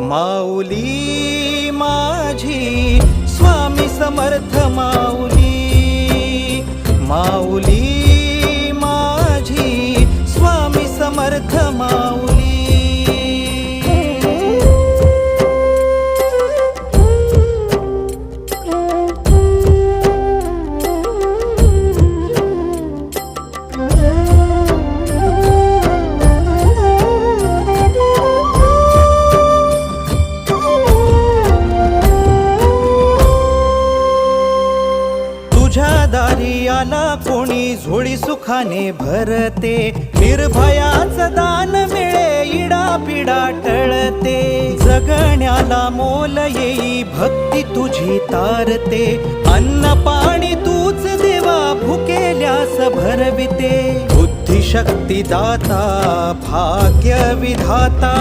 माऊली माझी स्वामी समर्थ माऊली, माऊली माझी स्वामी समर्थ माऊली। तुझ्या दारी आला कोणी झोळी सुखाने भरते, निर्भयाचं दान मिळे इडा पिडा टळते। जगण्याला मोल येई भक्ती तुझी तारते, अन्न पाणी तूच देवा भुकेल्यास भरविते। बुद्धी शक्ती दाता भाग्य विधाता